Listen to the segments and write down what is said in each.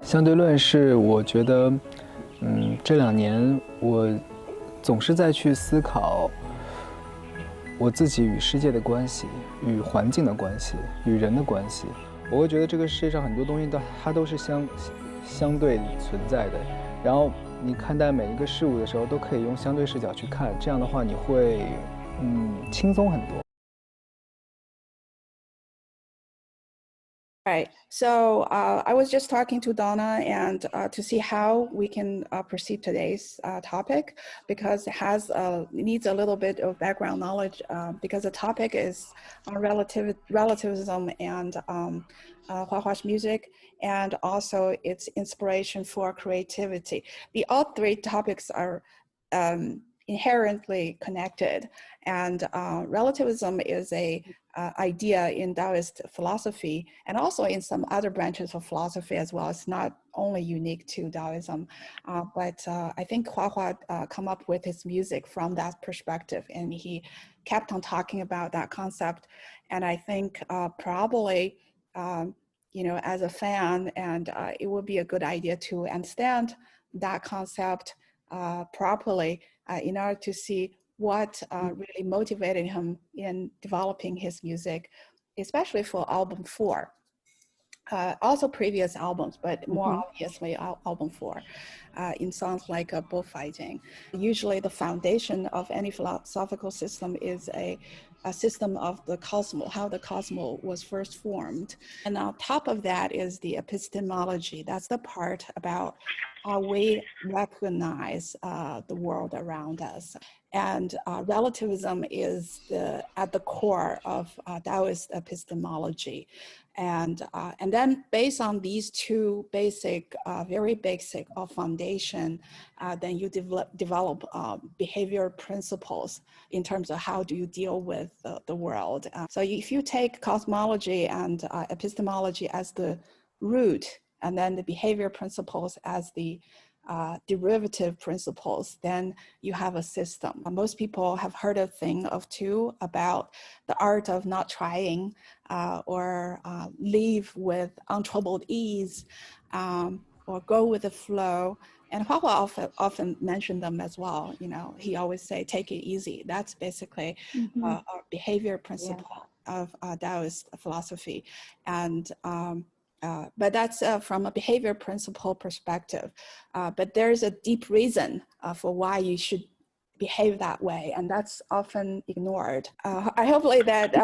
相对论是我觉得，这2年我总是在去思考我自己与世界的关系、与环境的关系、与人的关系。我会觉得这个世界上很多东西它都是相对存在的，然后你看待每一个事物的时候都可以用相对视角去看，这样的话你会轻松很多。Right. So I was just talking to Donna and to see how we can proceed today's topic, because it needs a little bit of background knowledge because the topic is relativism and Hua Hua's music, and also its inspiration for creativity. All three topics are inherently connected, and relativism is a idea in Taoist philosophy and also in some other branches of philosophy as well. It's not only unique to Taoism, but I think Hua Hua come up with his music from that perspective, and he kept on talking about that concept. And I think probably, as a fan, and it would be a good idea to understand that concept properly in order to see what really motivated him in developing his music, especially for album 4. Also previous albums, but more obviously album 4, in songs like bullfighting. Usually the foundation of any philosophical system is a system of the cosmos, how the cosmos was first formed. And on top of that is the epistemology. That's the part about how we recognize the world around us. And relativism is at the core of Taoist epistemology. And then based on these two very basic foundation, then you develop behavior principles in terms of how do you deal with the world. So if you take cosmology and epistemology as the root, and then the behavior principles as the derivative principles, then you have a system. Most people have heard a thing of two about the art of not trying or live with untroubled ease or go with the flow. And Hua Hua often mentioned them as well. He always say, take it easy. That's basically a behavior principle of Taoist philosophy. And but that's from a behavior principle perspective. But there's a deep reason for why you should behave that way, and that's often ignored. I hopefully that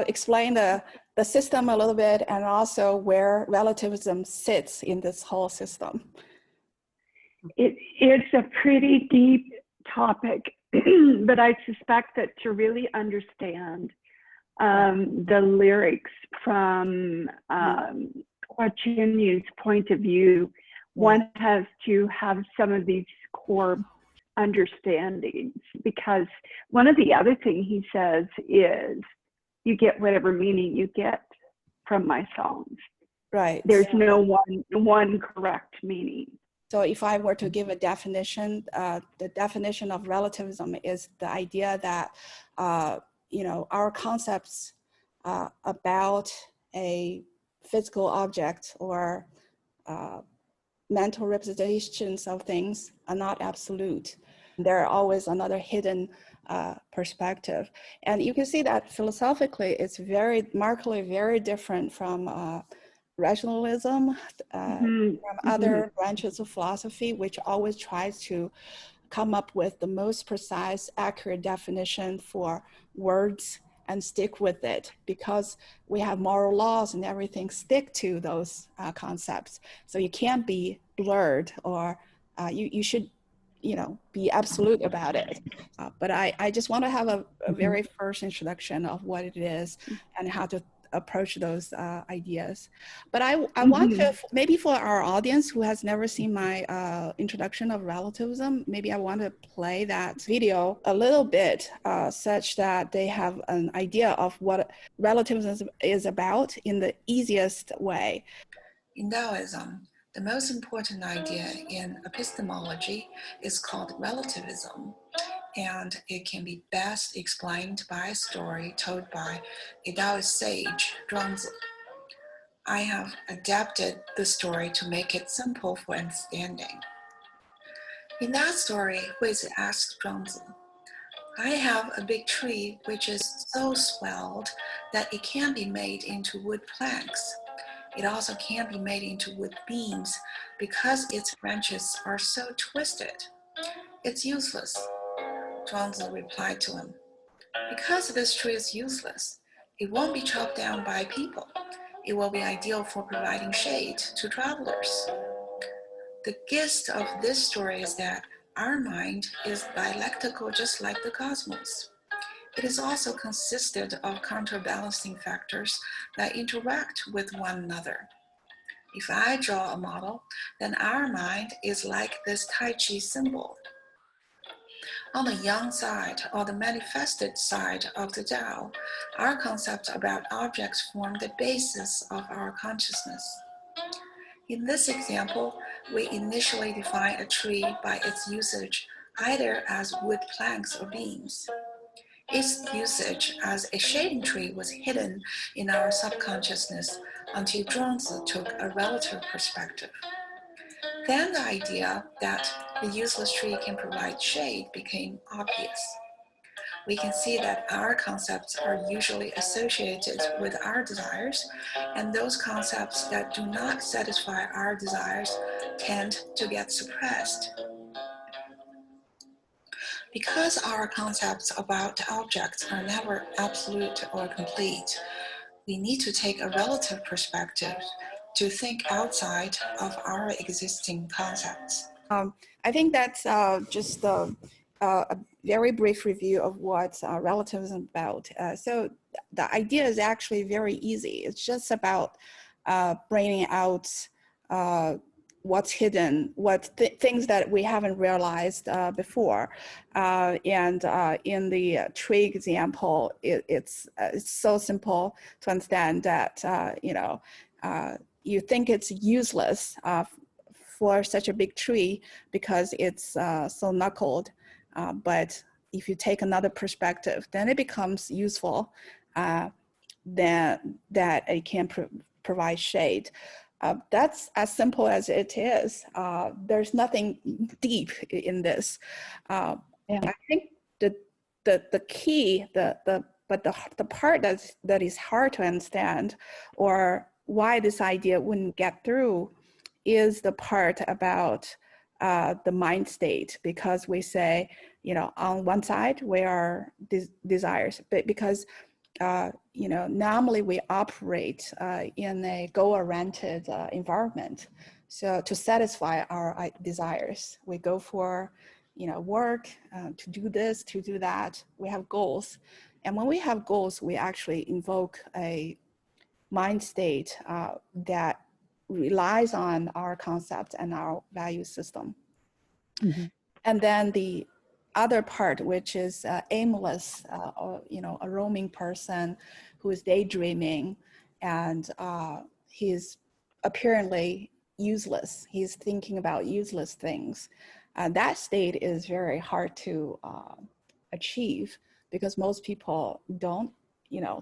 explain the system a little bit, and also where relativism sits in this whole system. It's a pretty deep topic, but I suspect that to really understand the lyrics from Chenyu's point of view, one has to have some of these core understandings, because one of the other things he says is, you get whatever meaning you get from my songs. Right. There's no one correct meaning. So if I were to give a definition, the definition of relativism is the idea that our concepts about a physical object or mental representations of things are not absolute. There are always another hidden perspective. And you can see that philosophically, it's very markedly very different from rationalism, from other branches of philosophy, which always tries to come up with the most precise, accurate definition for words and stick with it, because we have moral laws and everything stick to those concepts. So you can't be blurred, or you should be absolute about it. But I just want to have a very first introduction of what it is and how to approach those ideas. But I want to, maybe for our audience who has never seen my introduction of relativism, maybe I want to play that video a little bit such that they have an idea of what relativism is about in the easiest way. In Taoism, the most important idea in epistemology is called relativism, and it can be best explained by a story told by a Taoist sage, Zhuangzi. I have adapted the story to make it simple for understanding. In that story, Huizi asked Zhuangzi, I have a big tree which is so swelled that it can be made into wood planks. It also can be made into wood beams because its branches are so twisted. It's useless. Zhuangzi replied to him, because this tree is useless, it won't be chopped down by people. It will be ideal for providing shade to travelers. The gist of this story is that our mind is dialectical just like the cosmos. It is also consisted of counterbalancing factors that interact with one another. If I draw a model, then our mind is like this Tai Chi symbol. On the yang side, or the manifested side of the Tao, our concepts about objects form the basis of our consciousness. In this example, we initially define a tree by its usage either as wood planks or beams. Its usage as a shading tree was hidden in our subconsciousness until Zhuangzi took a relative perspective. Then the idea that the useless tree can provide shade became obvious. We can see that our concepts are usually associated with our desires, and those concepts that do not satisfy our desires tend to get suppressed. Because our concepts about objects are never absolute or complete, we need to take a relative perspective to think outside of our existing concepts. I think that's just a very brief review of what relativism is about. So the idea is actually very easy. It's just about bringing out what's hidden, things that we haven't realized before. And in the tree example, it's so simple to understand that, you think it's useless for such a big tree because it's so knuckled. But if you take another perspective, then it becomes useful, that it can provide shade. That's as simple as it is. There's nothing deep in this. I think the key, the part that is hard to understand, or why this idea wouldn't get through, is the part about the mind state, because we say, on one side we are desires, but because normally we operate in a goal-oriented environment. So to satisfy our desires, we go for work, to do this, to do that. We have goals, and when we have goals, we actually invoke a mind state that relies on our concept and our value system. Mm-hmm. And then the other part, which is aimless, or a roaming person who is daydreaming, and he's apparently useless. He's thinking about useless things. That state is very hard to achieve, because most people don't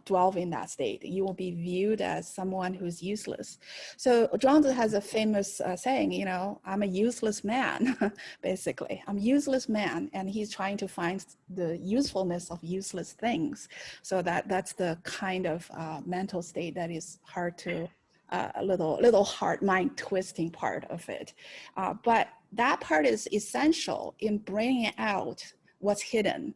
dwell in that state. You will be viewed as someone who's useless. So Zhuangzi has a famous saying, I'm a useless man, basically. I'm a useless man, and he's trying to find the usefulness of useless things. So that's the kind of mental state that is hard to, a little hard, mind twisting part of it. But that part is essential in bringing out what's hidden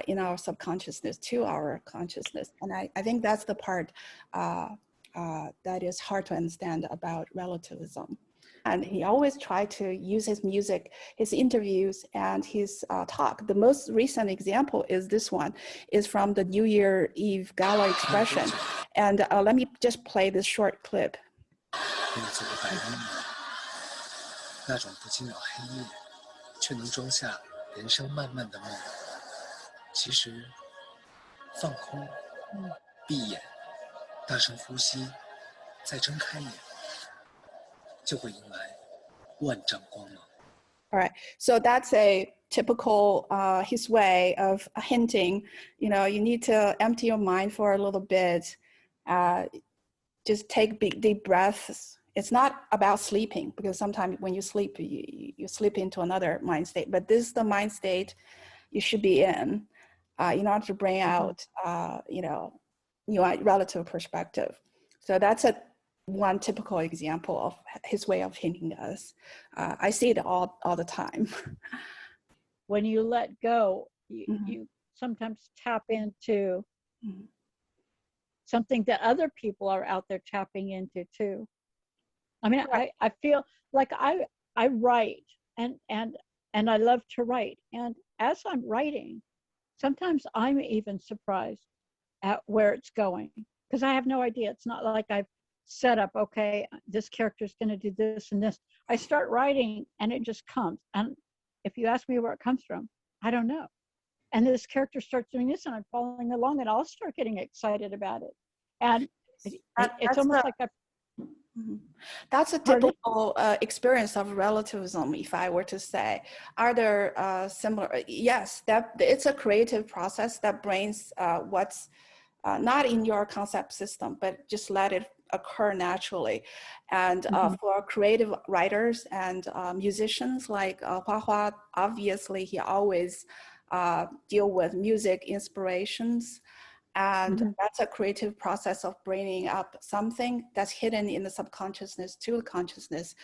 in our subconsciousness to our consciousness. And I think that's the part that is hard to understand about relativism. And he always tried to use his music, his interviews, and his talk. The most recent example is this one, is from the New Year Eve Gala expression. And let me just play this short clip. 那种不惊扰黑夜，却能装下人生漫漫的梦。其实，放空，闭眼，大声呼吸，再睁开眼，就会迎来万丈光芒。 All right, so that's a typical his way of hinting. You need to empty your mind for a little bit. just take big deep breaths. It's not about sleeping, because sometimes when you sleep, you slip into another mind state. But this is the mind state you should be in order to bring out, new relative perspective. So that's one typical example of his way of hitting us. I see it all the time. When you let go, you sometimes tap into something that other people are out there tapping into too. I mean, I feel like I write and I love to write. And as I'm writing, sometimes I'm even surprised at where it's going, because I have no idea. It's not like I've set up, okay, this character is going to do this and this. I start writing and it just comes. And if you ask me where it comes from, I don't know. And this character starts doing this and I'm following along and I'll start getting excited about it. And it's almost like that's a typical experience of relativism, if I were to say. Are there similar? Yes, that it's a creative process that brings what's not in your concept system, but just let it occur naturally. And for creative writers and musicians like Hua Hua, obviously he always deal with music inspirations. And that's a creative process of bringing up something that's hidden in the subconsciousness to the consciousness.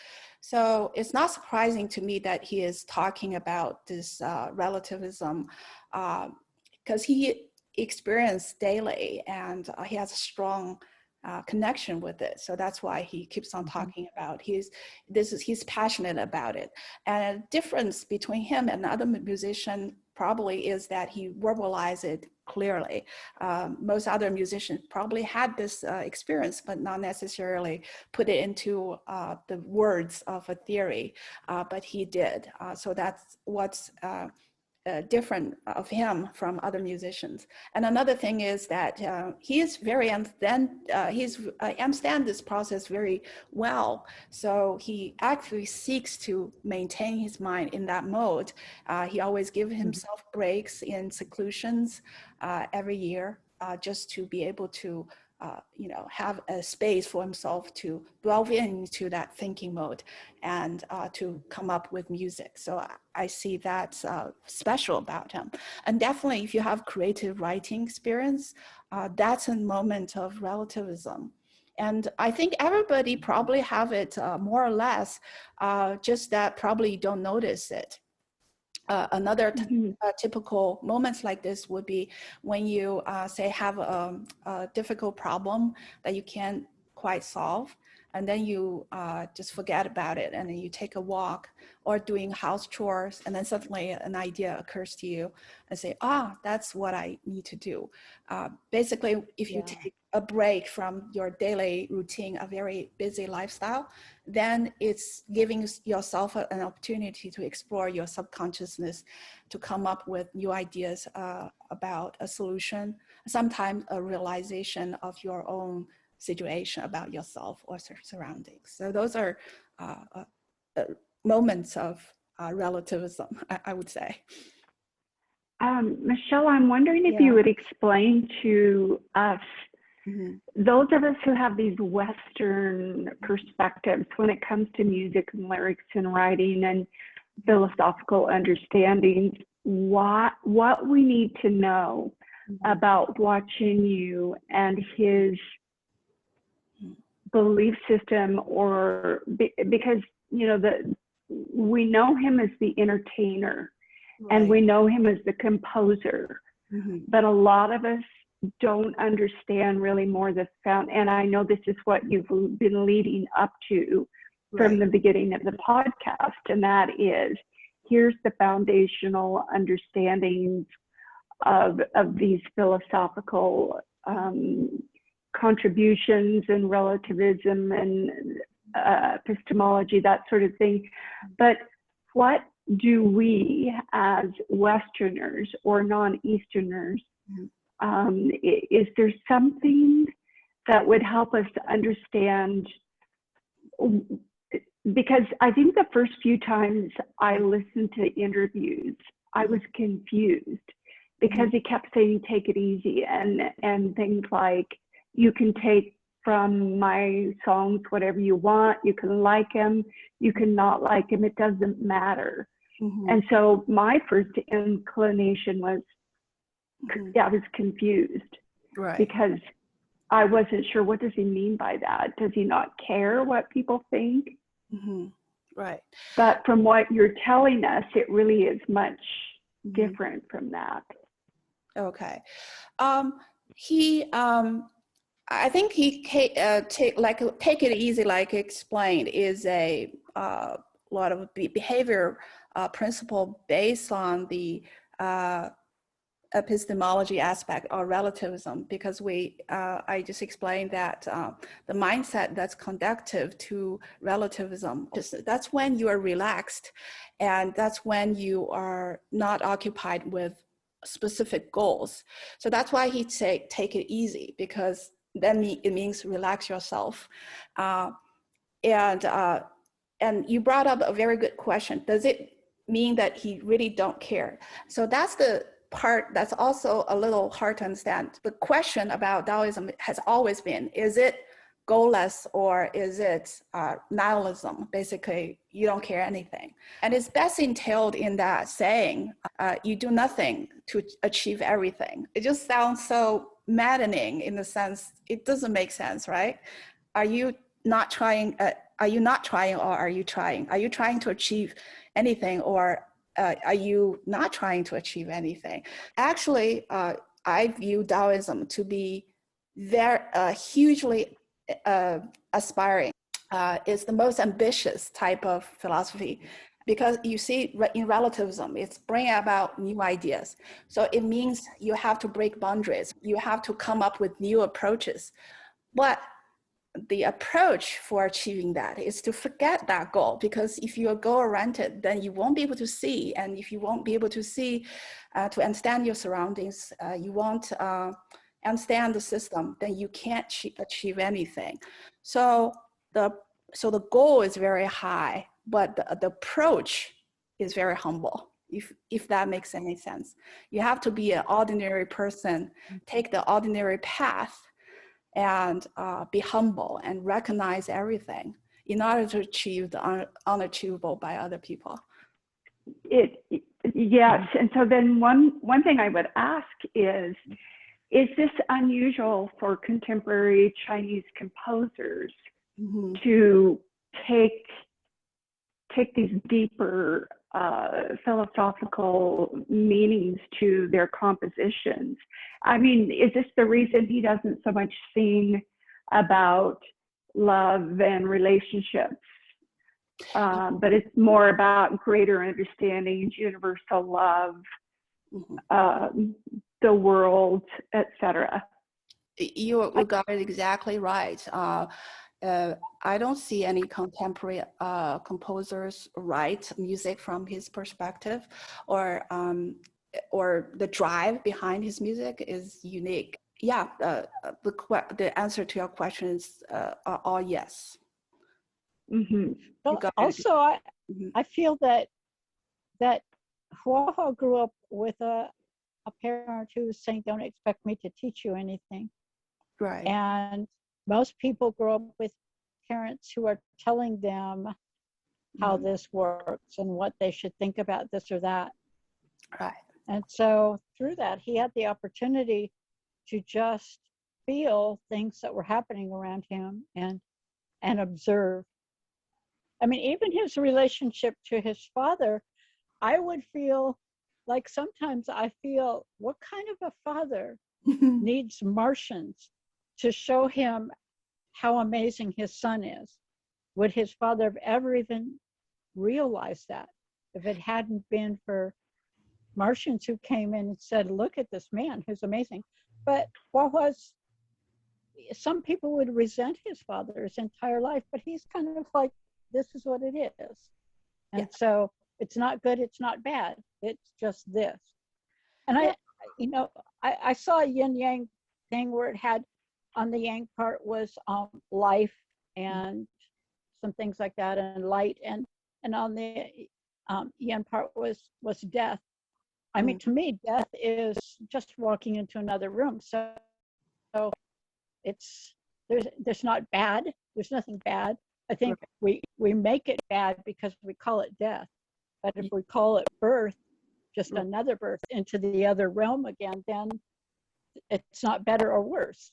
So it's not surprising to me that he is talking about this relativism, because he experienced daily and he has a strong connection with it. So that's why he keeps on talking about he's passionate about it. And a difference between him and other musician probably is that he verbalized it clearly. Most other musicians probably had this experience, but not necessarily put it into the words of a theory, but he did. So that's what's different of him from other musicians. And another thing is that he is very understand this process very well. So he actually seeks to maintain his mind in that mode. He always gives himself breaks in seclusions every year, just to be able to have a space for himself to delve into that thinking mode and to come up with music. So I see that's special about him. And definitely if you have creative writing experience, that's a moment of relativism. And I think everybody probably have it more or less, just that probably don't notice it. Another typical moments like this would be when you say have a difficult problem that you can't quite solve, and then you just forget about it, and then you take a walk or doing house chores, and then suddenly an idea occurs to you and say, that's what I need to do. Basically, if you take a break from your daily routine, a very busy lifestyle, then it's giving yourself an opportunity to explore your subconsciousness, to come up with new ideas about a solution, sometimes a realization of your own situation about yourself or surroundings. So those are moments of relativism, I would say. Michelle, I'm wondering if you would explain to us, those of us who have these Western perspectives when it comes to music and lyrics and writing and philosophical understandings, what we need to know about Hua Chenyu and his belief system, or because we know him as the entertainer, and we know him as the composer, but a lot of us don't understand really more the sound. And I know this is what you've been leading up to from the beginning of the podcast, and that is, here's the foundational understandings of these philosophical contributions and relativism and epistemology, that sort of thing. But what do we as Westerners or non-Easterners, is there something that would help us to understand? Because I think the first few times I listened to interviews, I was confused because he kept saying, take it easy, and things like, you can take from my songs whatever you want. You can like them, you can not like them, it doesn't matter. And so my first inclination was, I was confused, Right. because I wasn't sure, what does he mean by that? Does he not care what people think? Right. But from what you're telling us, it really is much different from that. Okay. He, I think he take it easy, like explained, is a lot of behavior principle based on the epistemology aspect or relativism, because I just explained that the mindset that's conducive to relativism, that's when you are relaxed, and that's when you are not occupied with specific goals. So that's why he say take it easy, because then it means relax yourself. And you brought up a very good question. Does it mean that he really don't care? So that's the part that's also a little hard to understand. The question about Taoism has always been, is it goalless or is it nihilism? Basically, you don't care anything. And it's best entailed in that saying, you do nothing to achieve everything. It just sounds so maddening in the sense, it doesn't make sense, right? Are you not trying, or are you trying? Are you trying to achieve anything, or are you not trying to achieve anything? Actually, I view Taoism to be very hugely aspiring. It's the most ambitious type of philosophy, because you see in relativism, it's bringing about new ideas. So it means you have to break boundaries. You have to come up with new approaches. But the approach for achieving that is to forget that goal, because if you're goal-oriented, then you won't be able to see. And if you won't be able to see, to understand your surroundings, you won't understand the system, then you can't achieve anything. So the goal is very high, but the approach is very humble, if that makes any sense. You have to be an ordinary person, take the ordinary path, and be humble and recognize everything in order to achieve the unachievable by other people. Yes, and so then one thing I would ask is this unusual for contemporary Chinese composers to take these deeper philosophical meanings to their compositions? I mean, is this the reason he doesn't so much sing about love and relationships, but it's more about greater understanding, universal love, the world, etc.? You got it exactly right. I don't see any contemporary composers write music from his perspective, or the drive behind his music is unique. Yeah, the answer to your question is all yes. Well, also, I feel that Hua Hua grew up with a parent who was saying, "Don't expect me to teach you anything." Right. And most people grow up with parents who are telling them how this works and what they should think about this or that. Right. And so through that, he had the opportunity to just feel things that were happening around him and observe. I mean, even his relationship to his father, I would feel like sometimes I feel, what kind of a father needs Martians to show him how amazing his son is? Would his father have ever even realized that if it hadn't been for Martians who came in and said, look at this man who's amazing? But some people would resent his father his entire life, but he's kind of like, this is what it is. And so it's not good, it's not bad, it's just this. And I saw a yin yang thing where it had, on the yang part was life and some things like that, and light, and on the yin part was death. I mean, to me, death is just walking into another room. So there's not bad. There's nothing bad. I think we make it bad because we call it death. But if we call it birth, just another birth into the other realm again, then it's not better or worse.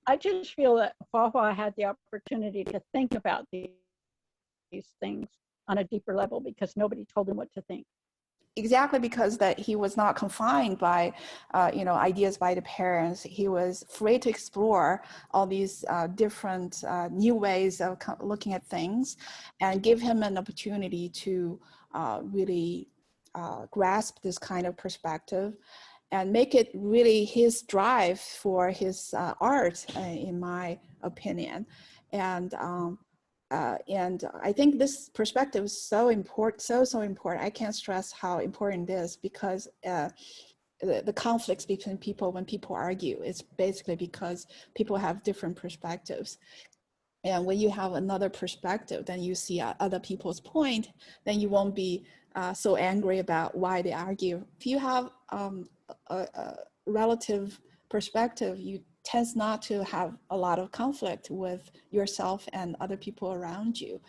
I just feel that Hua Hua had the opportunity to think about these things on a deeper level because nobody told him what to think. Exactly, because that he was not confined by, ideas by the parents. He was free to explore all these different new ways of looking at things, and give him an opportunity to really grasp this kind of perspective and make it really his drive for his art, in my opinion. And I think this perspective is so important, so important. I can't stress how important it is, because the conflicts between people, when people argue, it's basically because people have different perspectives. And when you have another perspective, then you see other people's point, then you won't be so angry about why they argue. If you have a relative perspective, you tends not to have a lot of conflict with yourself and other people around you.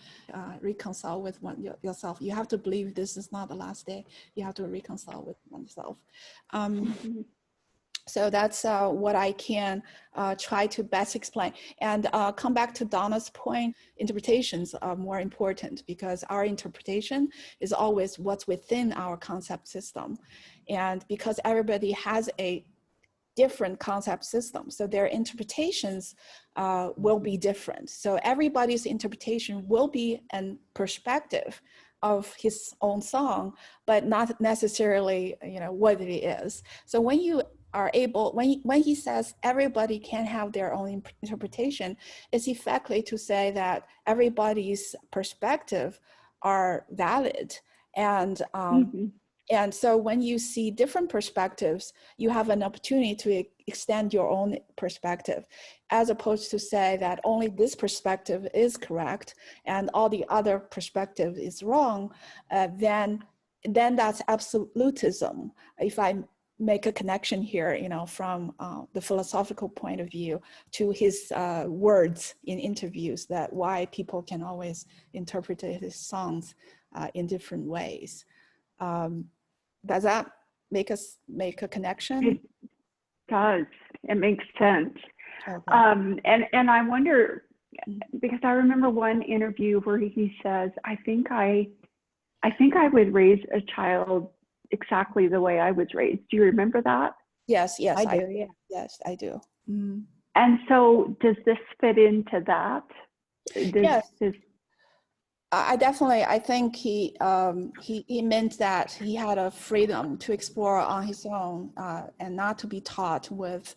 Reconcile with yourself. You have to believe this is not the last day. You have to reconcile with oneself. So that's what I can try to best explain. And come back to Donna's point, interpretations are more important, because our interpretation is always what's within our concept system. And because everybody has a different concept system, so their interpretations will be different. So everybody's interpretation will be a perspective of his own song, but not necessarily, what it is. So when you are able, when he says everybody can have their own interpretation, it's effectively to say that everybody's perspective are valid. And and so when you see different perspectives, you have an opportunity to extend your own perspective, as opposed to say that only this perspective is correct and all the other perspective is wrong. Then that's absolutism. If I make a connection here, from the philosophical point of view to his words in interviews, that why people can always interpret his songs in different ways. Does that make a connection? It does. It makes sense. Okay. And I wonder, because I remember one interview where he says, I think I would raise a child exactly the way I was raised. Do you remember that? Yes, I do. Yeah. Yes, I do. Mm. And so does this fit into that? Yes. I think he meant that he had a freedom to explore on his own, and not to be taught with,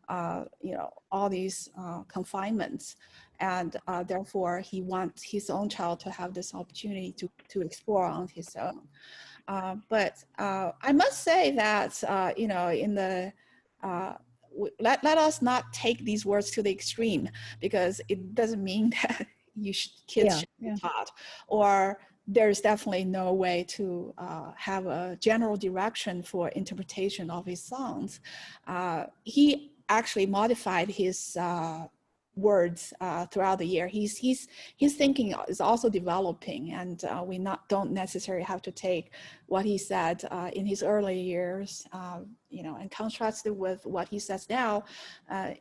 all these confinements, and therefore he wants his own child to have this opportunity to explore on his own. But I must say that in the let us not take these words to the extreme, because it doesn't mean that kids should be taught, or there's definitely no way to have a general direction for interpretation of his songs. He actually modified his words throughout the year. His thinking is also developing, and we don't necessarily have to take what he said in his early years, and contrast it with what he says now.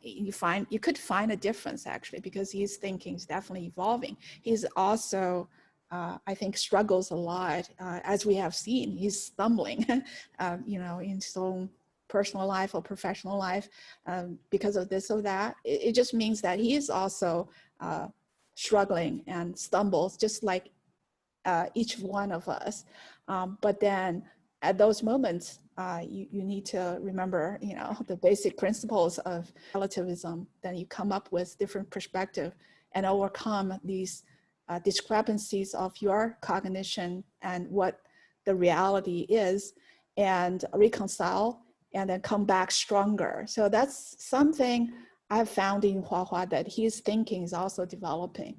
You could find a difference, actually, because his thinking is definitely evolving. He's also I think struggles a lot, as we have seen. He's stumbling in his own personal life or professional life because of this or that. It just means that he is also struggling and stumbles, just like each one of us. But then at those moments, you need to remember, the basic principles of relativism. Then you come up with different perspective and overcome these discrepancies of your cognition and what the reality is, and reconcile, and then come back stronger. So that's something I've found in Hua Hua, that his thinking is also developing.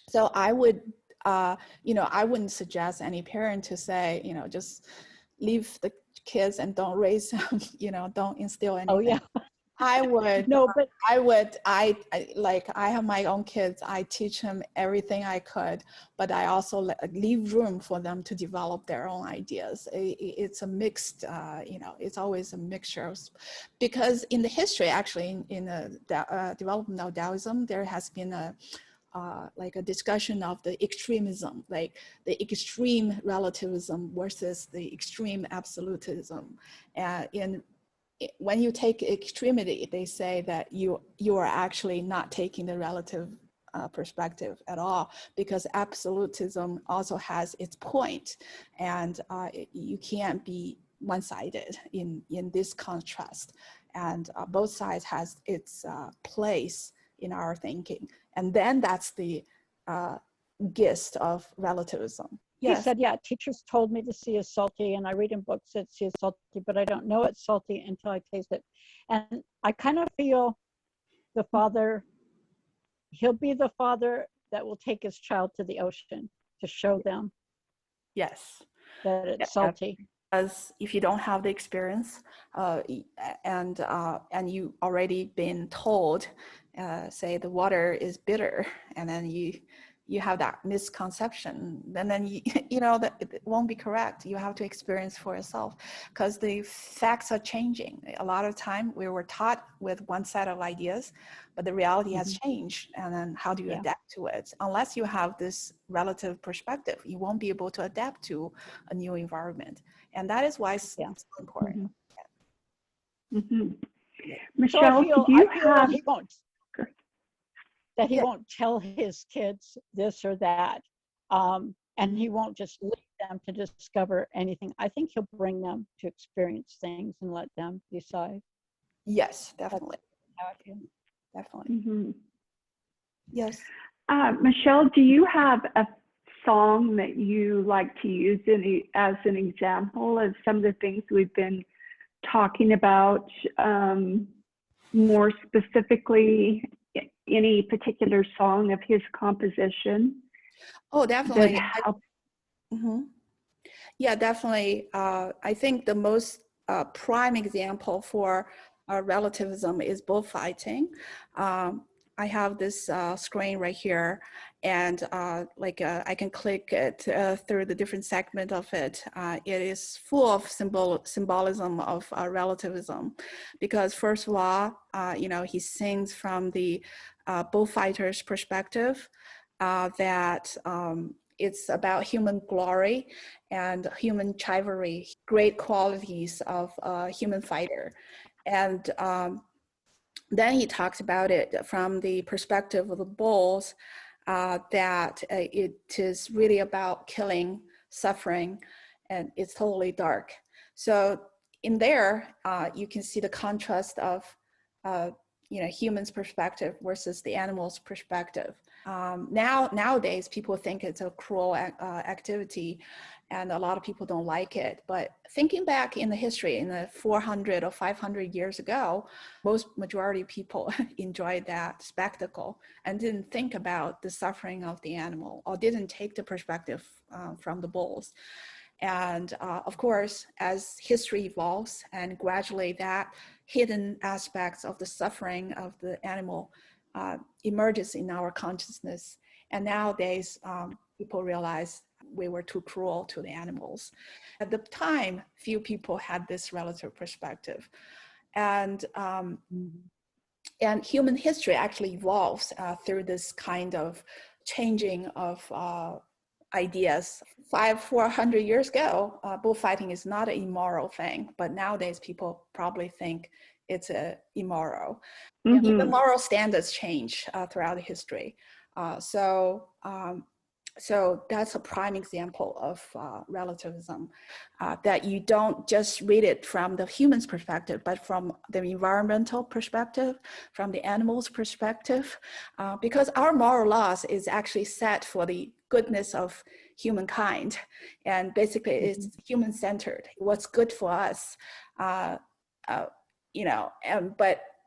So I would, I wouldn't suggest any parent to say, just leave the kids and don't raise them, don't instill anything. Oh yeah. I would, No, but I have my own kids. I teach them everything I could, but I also leave room for them to develop their own ideas. It's a mixed, it's always a mixture. Because in the history, actually, in the development of Taoism, there has been a discussion of the extremism, like the extreme relativism versus the extreme absolutism. When you take extremity, they say that you are actually not taking the relative perspective at all, because absolutism also has its point, and you can't be one-sided in this contrast. And both sides has its place in our thinking. And then that's the gist of relativism. He said, yeah, teachers told me to see is salty, and I read in books that see is salty, but I don't know it's salty until I taste it. And I kind of feel the father, he'll be the father that will take his child to the ocean to show them Yes, that it's salty. Because if you don't have the experience and you already been told, say the water is bitter, and then you have that misconception, and then that it won't be correct. You have to experience for yourself, because the facts are changing. A lot of time we were taught with one set of ideas, but the reality has changed. And then how do you adapt to it? Unless you have this relative perspective, you won't be able to adapt to a new environment. And that is why it's so important. Michelle, do you have... He won't tell his kids this or that, and he won't just leave them to discover anything. I think he'll bring them to experience things and let them decide. Yes, definitely. Definitely. Yes. Michelle, do you have a song that you like to use as an example of some of the things we've been talking about, more specifically? Any particular song of his composition? Oh, definitely. Yeah, definitely. I think the most prime example for relativism is bullfighting. I have this screen right here, and I can click it through the different segment of it. It is full of symbolism of relativism, because first of all, he sings from the bullfighter's perspective, that it's about human glory and human chivalry, great qualities of a human fighter. And then he talks about it from the perspective of the bulls, that it is really about killing, suffering, and it's totally dark. So in there, you can see the contrast of humans' perspective versus the animal's perspective. Nowadays, people think it's a cruel activity, and a lot of people don't like it. But thinking back in the history, in the 400 or 500 years ago, majority of people enjoyed that spectacle and didn't think about the suffering of the animal, or didn't take the perspective from the bulls. And of course, as history evolves, and gradually that hidden aspects of the suffering of the animal emerges in our consciousness. And nowadays, people realize we were too cruel to the animals. At the time, few people had this relative perspective. And human history actually evolves through this kind of changing of ideas. 400 years ago, bullfighting is not an immoral thing, but nowadays people probably think it's immoral. Even moral standards change throughout history. So that's a prime example of relativism, that you don't just read it from the human's perspective, but from the environmental perspective, from the animal's perspective, because our moral laws is actually set for the goodness of humankind. And basically it's human-centered, what's good for us, but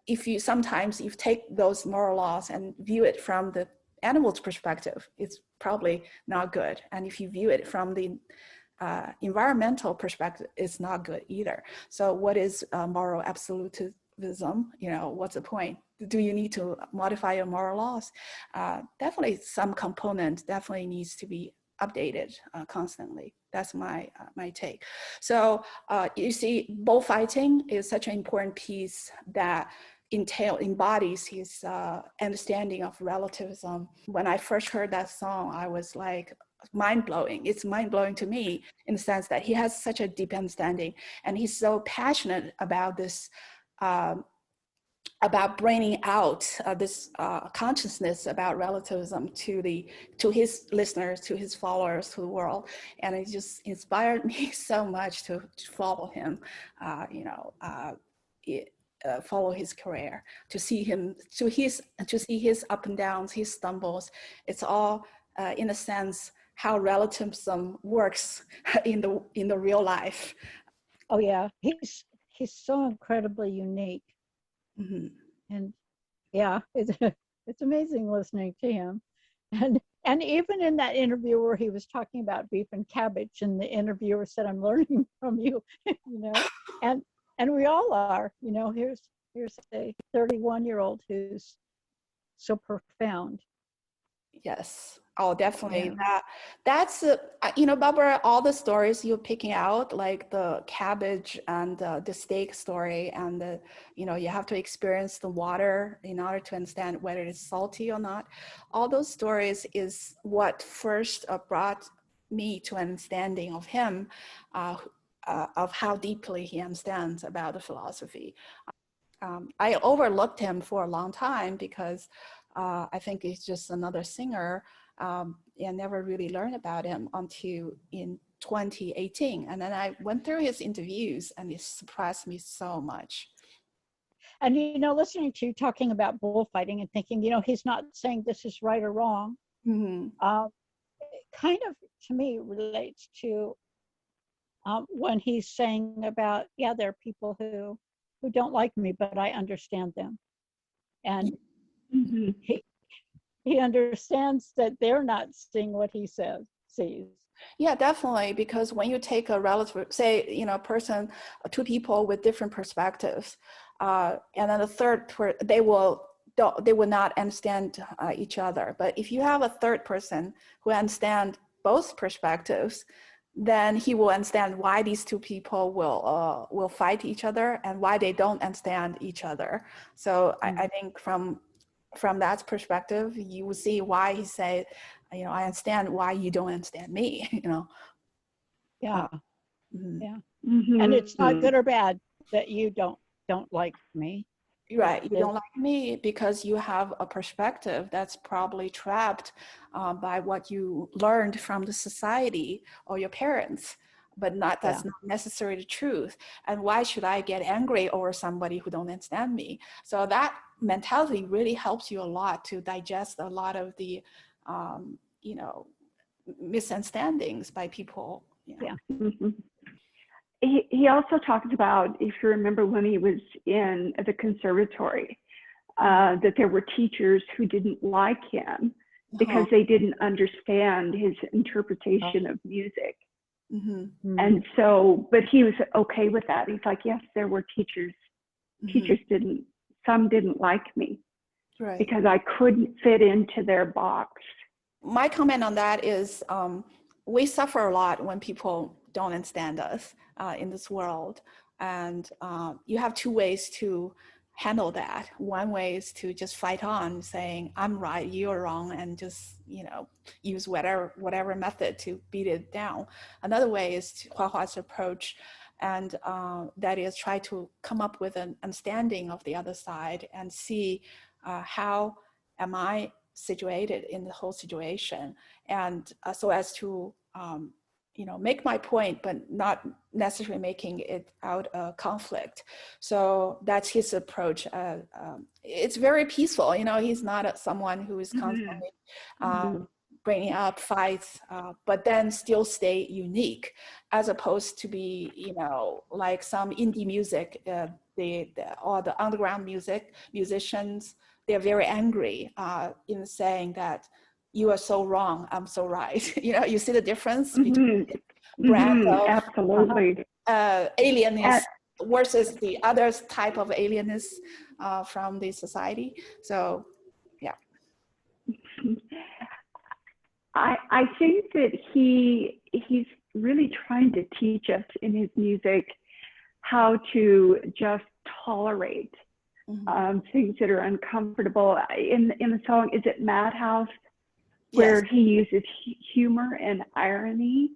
if you sometimes you take those moral laws and view it from the animal's perspective, it's probably not good. And if you view it from the environmental perspective, it's not good either. So what is moral absolutism relativism, what's the point? Do you need to modify your moral laws? Definitely some component definitely needs to be updated constantly. That's my take. So you see, bullfighting is such an important piece that embodies his understanding of relativism. When I first heard that song, I was like, mind-blowing. It's mind-blowing to me in the sense that he has such a deep understanding, and he's so passionate about this, about bringing out this consciousness about relativism to his listeners, to his followers, to the world. And it just inspired me so much to follow him, follow his career, to see his up and downs, his stumbles. It's all in a sense how relativism works in the real life. Oh yeah, he's so incredibly unique. Mm-hmm. And yeah, it's amazing listening to him. And even in that interview where he was talking about beef and cabbage, and the interviewer said, "I'm learning from you," and we all are. Here's a 31-year-old who's so profound. Yes. Oh, definitely. Yeah. That's Barbara, all the stories you're picking out, like the cabbage and the steak story, and you have to experience the water in order to understand whether it's salty or not. All those stories is what first brought me to understanding of him, of how deeply he understands about the philosophy. I overlooked him for a long time because I think he's just another singer, and never really learned about him until in 2018. And then I went through his interviews, and it surprised me so much. And, listening to you talking about bullfighting and thinking, he's not saying this is right or wrong, mm-hmm. Kind of, to me, relates to when he's saying about, there are people who don't like me, but I understand them. And mm-hmm. he understands that they're not seeing what he sees. Yeah, definitely. Because when you take a relative, say, person, two people with different perspectives, and then the third, they will not understand each other. But if you have a third person who understands both perspectives, then he will understand why these two people will fight each other and why they don't understand each other. So mm-hmm. I think from that perspective, you will see why he said, I understand why you don't understand me, Yeah. Mm-hmm. Yeah. Mm-hmm. And it's not good or bad that you don't like me. Right. You don't like me because you have a perspective that's probably trapped by what you learned from the society or your parents, but that's not necessarily the truth. And why should I get angry over somebody who don't understand me? So that mentality really helps you a lot to digest a lot of the, misunderstandings by people. Yeah. Mm-hmm. He also talked about, if you remember when he was in the conservatory, that there were teachers who didn't like him because they didn't understand his interpretation of music. Mm-hmm. And so, but he was okay with that. He's like, yes, there were teachers. Mm-hmm. Teachers some didn't like me, right, because I couldn't fit into their box. My comment on that is we suffer a lot when people don't understand us in this world. And you have two ways to handle that. One way is to just fight on, saying, I'm right, you're wrong, and just, use whatever method to beat it down. Another way is Hua Hua's approach, and that is try to come up with an understanding of the other side and see how am I situated in the whole situation, and so as to make my point, but not necessarily making it out a conflict. So that's his approach. It's very peaceful. He's not someone who is constantly bringing up fights, but then still stay unique, as opposed to be, like some indie music, or the underground musicians, they're very angry in saying that you are so wrong, I'm so right. You see the difference between brand of absolutely alienist versus the other type of alienness from the society. So, yeah. I think that he's really trying to teach us in his music how to just tolerate things that are uncomfortable. In the song, is it Madhouse, where Yes. he uses humor and irony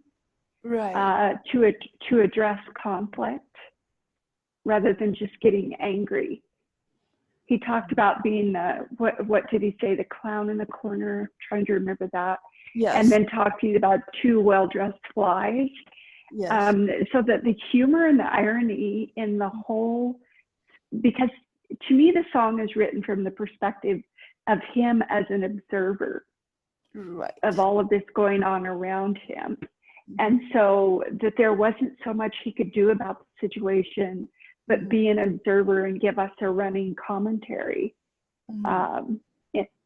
to address conflict rather than just getting angry. He talked about being what did he say, the clown in the corner, trying to remember that. Yes. And then talking about two well-dressed flies. Yes. So that the humor and the irony in the whole, because to me the song is written from the perspective of him as an observer of all of this going on around him. And so that there wasn't so much he could do about the situation, but be an observer and give us a running commentary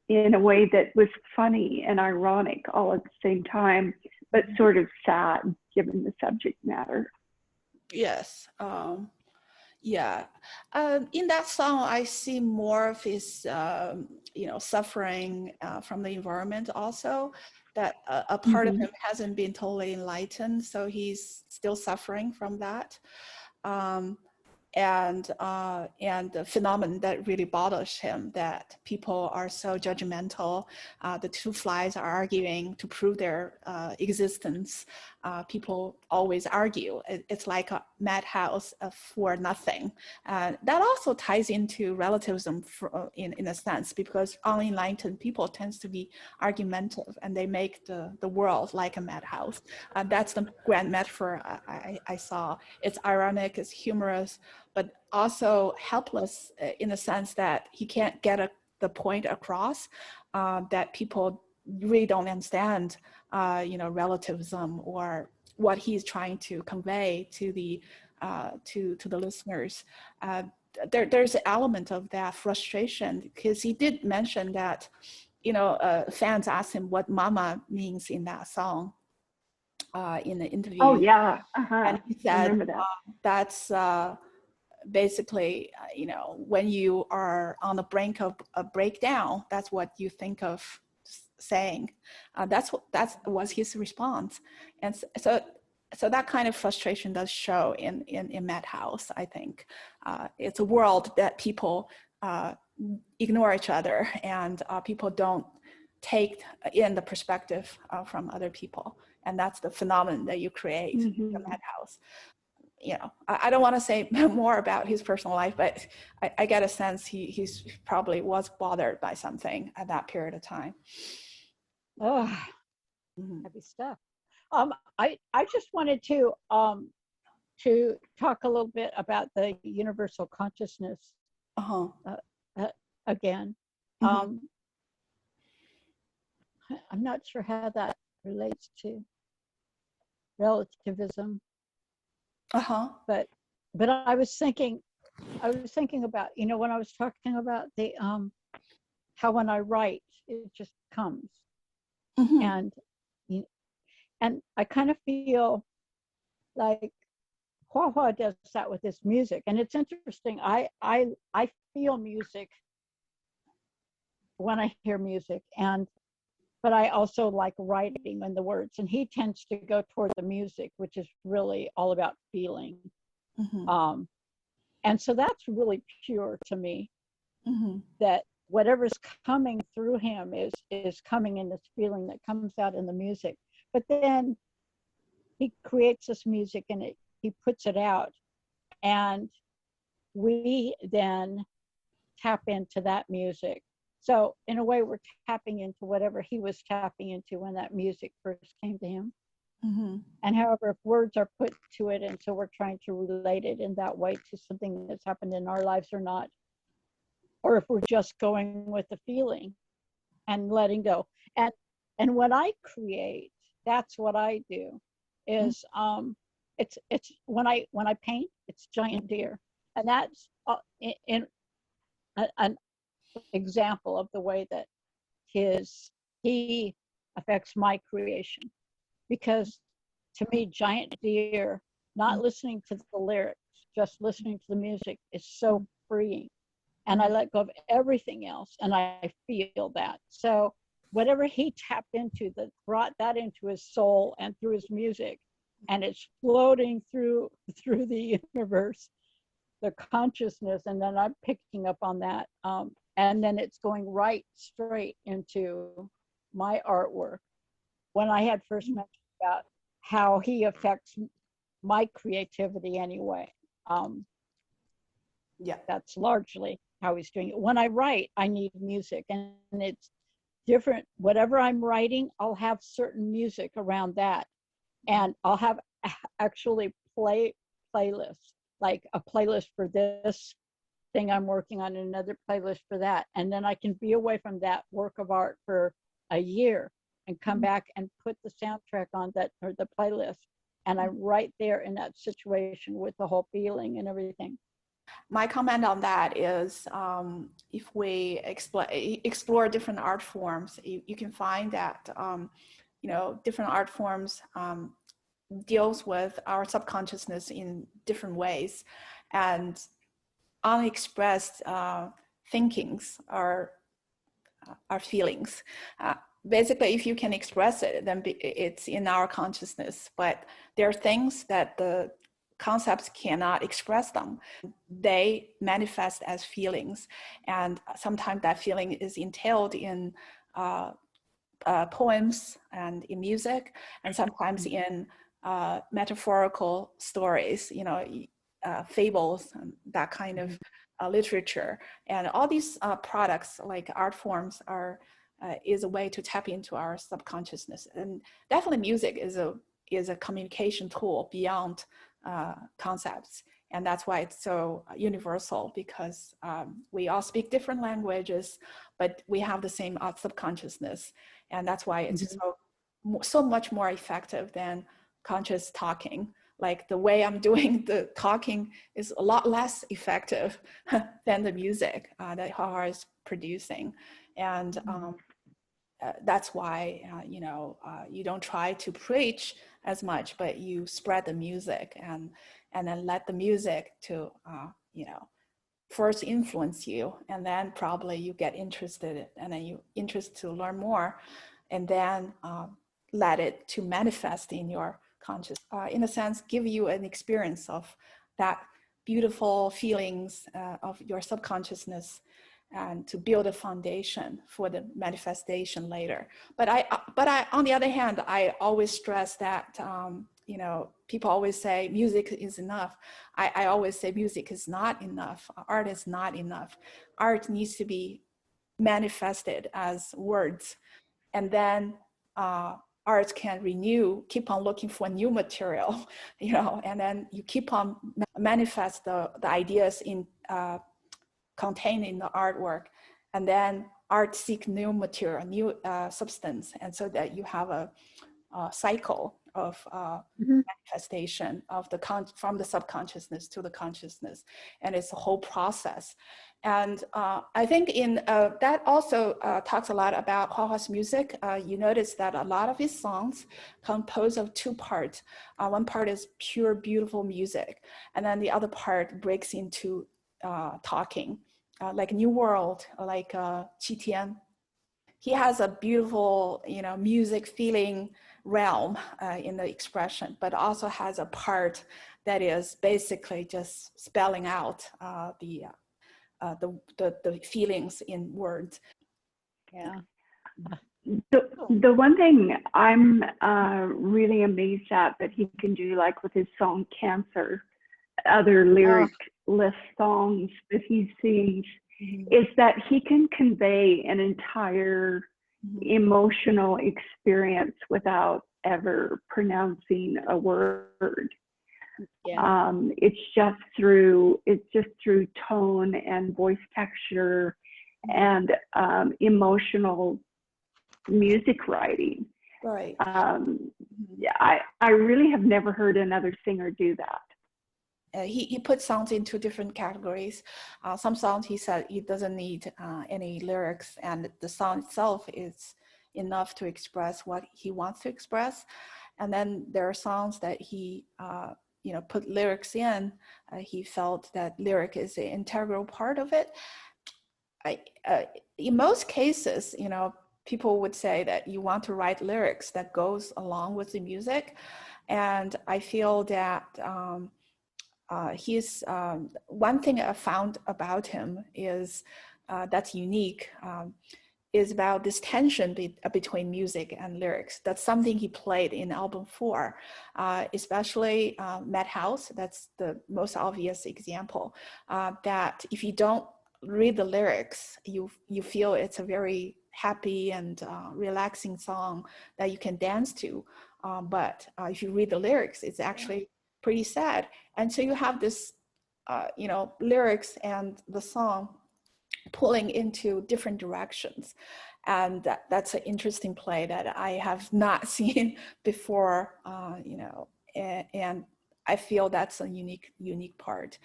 in a way that was funny and ironic all at the same time, but sort of sad given the subject matter. Yes. Yeah. In that song, I see more of his, suffering from the environment also, that a part of him hasn't been totally enlightened. So he's still suffering from that. And the phenomenon that really bothers him, that people are so judgmental. The two flies are arguing to prove their existence. People always argue. It's like a madhouse for nothing. That also ties into relativism in a sense, because unenlightened people tends to be argumentative, and they make the world like a madhouse. That's the grand metaphor I saw. It's ironic, it's humorous, but also helpless in the sense that he can't get the point across, that people really don't understand, relativism or what he's trying to convey to the listeners. There's an element of that frustration, because he did mention that, fans asked him what "mama" means in that song in the interview. Oh yeah, and he said that's basically, when you are on the brink of a breakdown, that's what you think of saying. That was his response. And so that kind of frustration does show in Madhouse, I think. It's a world that people ignore each other, and people don't take in the perspective from other people. And that's the phenomenon that you create in the Madhouse. I don't want to say more about his personal life, but I get a sense he's probably was bothered by something at that period of time. Oh, heavy stuff. I just wanted to talk a little bit about the universal consciousness again. I'm not sure how that relates to relativism. But I was thinking about, when I was talking about the how when I write, it just comes. And I kind of feel like Hua Hua does that with his music. And it's interesting. I feel music when I hear music, but I also like writing in the words, and he tends to go toward the music, which is really all about feeling. And so that's really pure to me, that whatever's coming through him is coming in this feeling that comes out in the music. But then he creates this music and he puts it out, and we then tap into that music. So in a way, we're tapping into whatever he was tapping into when that music first came to him. And however, if words are put to it, and so we're trying to relate it in that way to something that's happened in our lives or not, or if we're just going with the feeling and letting go. And when I create, that's what I do. Is it's when I paint, it's giant deer, and that's in an example of the way that he affects my creation. Because to me, giant deer, not listening to the lyrics, just listening to the music is so freeing. And I let go of everything else, and I feel that. So whatever he tapped into that brought that into his soul and through his music, and it's floating through the universe, the consciousness, and then I'm picking up on that, and then it's going right straight into my artwork. When I had first mentioned about how he affects my creativity anyway, Yeah. that's largely how he's doing it. When I write, I need music, and it's different. Whatever I'm writing, I'll have certain music around that, and I'll have actually playlists, like a playlist for this thing I'm working on, another playlist for that, and then I can be away from that work of art for a year and come back and put the soundtrack on that, or the playlist, and I'm right there in that situation with the whole feeling and everything. My comment on that is, if we explore different art forms, you can find that, different art forms deals with our subconsciousness in different ways, and unexpressed thinkings are feelings. Basically, if you can express it, then it's in our consciousness. But there are things that the concepts cannot express them. They manifest as feelings, and sometimes that feeling is entailed in poems and in music, and sometimes in metaphorical stories, fables, and that kind of literature. And all these products, like art forms, is a way to tap into our subconsciousness. And definitely music is a communication tool beyond concepts. And that's why it's so universal, because we all speak different languages, but we have the same subconsciousness. And that's why it's so much more effective than conscious talking. Like the way I'm doing the talking is a lot less effective than the music that Hua Hua is producing. And that's why, you don't try to preach as much, but you spread the music and then let the music to, first influence you, and then probably you get interested, and then you interested to learn more, and then let it to manifest in your conscious, in a sense, give you an experience of that beautiful feelings of your subconsciousness, and to build a foundation for the manifestation later. But I, on the other hand, I always stress that, people always say music is enough. I always say music is not enough. Art is not enough. Art needs to be manifested as words, and then art can keep on looking for new material, and then you keep on manifest the ideas in contained in the artwork, and then art seek new material, new substance, and so that you have a cycle of manifestation of from the subconsciousness to the consciousness, and it's a whole process. And I think that also talks a lot about Hua Hua's music. You notice that a lot of his songs compose of two parts. One part is pure, beautiful music, and then the other part breaks into talking, like New World, like Qi Tian. He has a beautiful, music feeling realm in the expression, but also has a part that is basically just spelling out the feelings in words. Yeah. The one thing I'm really amazed at that he can do, like with his song Cancer, other lyric-less songs that he sings, is that he can convey an entire emotional experience without ever pronouncing a word. Yeah. It's just through tone and voice texture and emotional music writing. Right. I really have never heard another singer do that. He put songs into different categories. Some songs he said he doesn't need any lyrics, and the song itself is enough to express what he wants to express. And then there are songs that he put lyrics in. He felt that lyric is an integral part of it. In most cases, people would say that you want to write lyrics that goes along with the music. And I feel that he's, one thing I found about him is that's unique, is about this tension between music and lyrics. That's something he played in album 4, especially Madhouse. That's the most obvious example, that if you don't read the lyrics, you feel it's a very happy and relaxing song that you can dance to. But if you read the lyrics, it's actually pretty sad. And so you have this, lyrics and the song pulling into different directions. And that's an interesting play that I have not seen before, and I feel that's a unique part.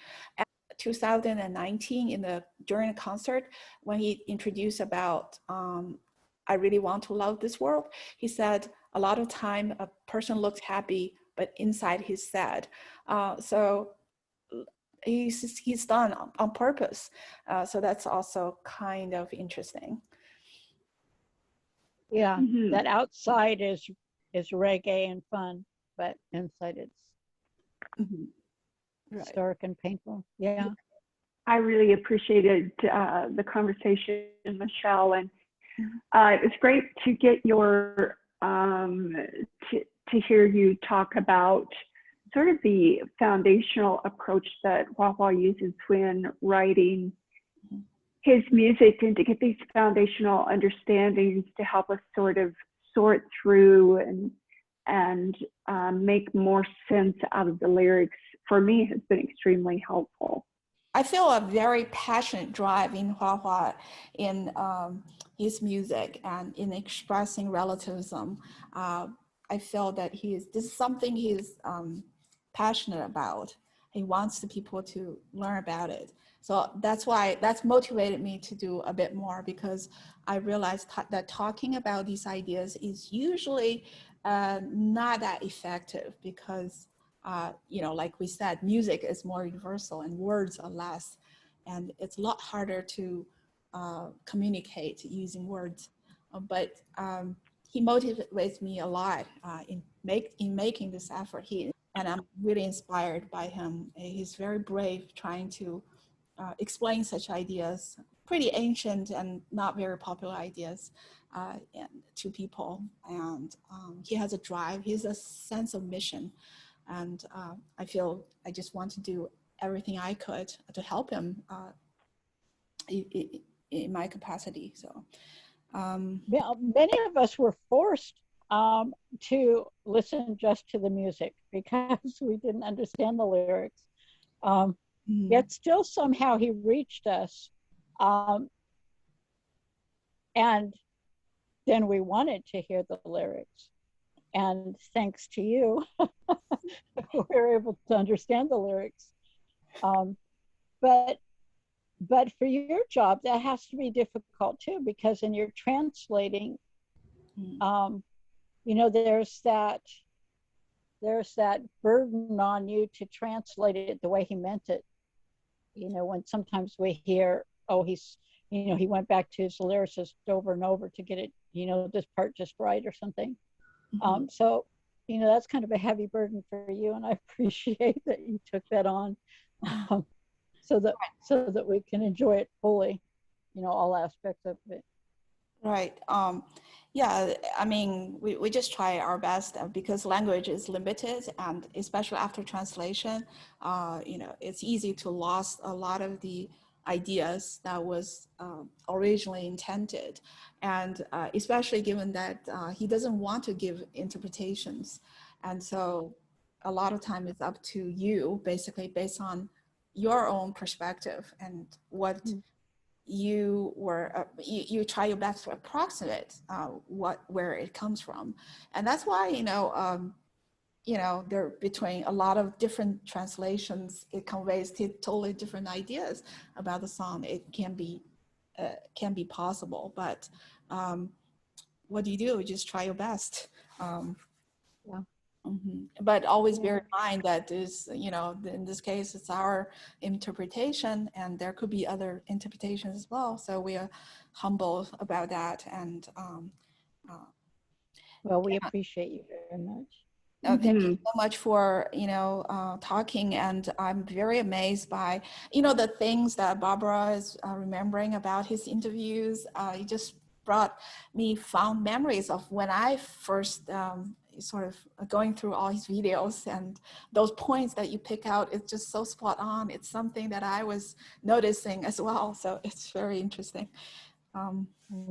2019 during a concert, when he introduced about I really want to love this world, he said a lot of time a person looks happy but inside he's sad. So he's done on purpose. So that's also kind of interesting. Yeah, that outside is reggae and fun, but inside it's stark and painful. Yeah. I really appreciated the conversation, Michelle, and it was great to get your to hear you talk about sort of the foundational approach that Hua Hua uses when writing his music, and to get these foundational understandings to help us sort of sort through and make more sense out of the lyrics, for me has been extremely helpful. I feel a very passionate drive in Hua Hua in his music and in expressing relativism. I feel that this is something he's passionate about. He wants the people to learn about it. So that's motivated me to do a bit more, because I realized that talking about these ideas is usually not that effective, because like we said, music is more universal and words are less, and it's a lot harder to communicate using words. But he motivates me a lot in making this effort. And I'm really inspired by him. He's very brave trying to explain such ideas, pretty ancient and not very popular ideas, to people. And he has a drive, he has a sense of mission. And I feel I just want to do everything I could to help him in my capacity. So, yeah, many of us were forced to listen just to the music because we didn't understand the lyrics. Yet still somehow he reached us. And then we wanted to hear the lyrics. And thanks to you, we were able to understand the lyrics. But for your job, that has to be difficult too, because in your translating, there's that burden on you to translate it the way he meant it. When sometimes we hear, oh, he went back to his lyricist over and over to get it, this part just right or something. So, that's kind of a heavy burden for you, and I appreciate that you took that on, so that we can enjoy it fully, all aspects of it. Right. Yeah, I mean, we just try our best, because language is limited, and especially after translation, it's easy to lose a lot of the ideas that was originally intended. And especially given that he doesn't want to give interpretations. And so a lot of time it's up to you, basically based on your own perspective and what you were, you try your best to approximate where it comes from. And that's why, there between a lot of different translations, it conveys totally different ideas about the song. It can be possible, but what do? You just try your best. Yeah. But always bear in mind that is, you know, in this case, it's our interpretation, and there could be other interpretations as well. So we are humble about that. And well, we appreciate you very much. thank you so much for, you know, talking. And I'm very amazed by, you know, the things that Barbara is remembering about his interviews. It just brought me fond memories of when I first sort of going through all his videos, and those points that you pick out, it's just so spot on. It's something that I was noticing as well. So it's very interesting. Well,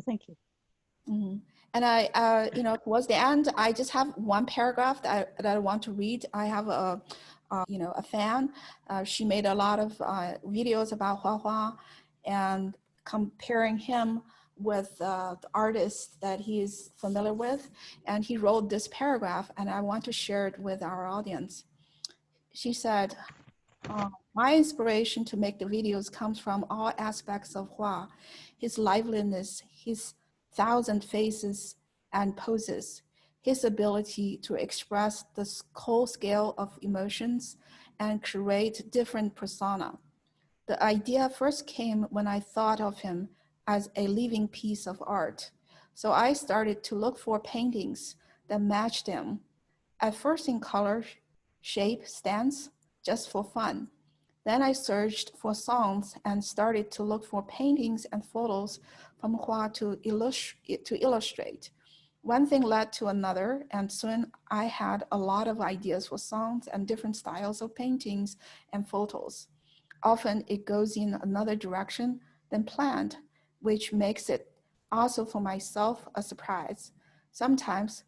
thank you. And I, you know, towards the end, I just have one paragraph that I want to read. I have a you know, a fan. She made a lot of videos about Hua Hua and comparing him with the artists that he is familiar with. And he wrote this paragraph, and I want to share it with our audience. She said, my inspiration to make the videos comes from all aspects of Hua, his liveliness, his 1,000 faces and poses, his ability to express the whole scale of emotions and create different persona. The idea first came when I thought of him as a living piece of art. So I started to look for paintings that matched him, at first in color, shape, stance, just for fun. Then I searched for songs and started to look for paintings and photos from Hua to illustrate. One thing led to another, and soon I had a lot of ideas for songs and different styles of paintings and photos. Often it goes in another direction than planned, which makes it also for myself a surprise. Sometimes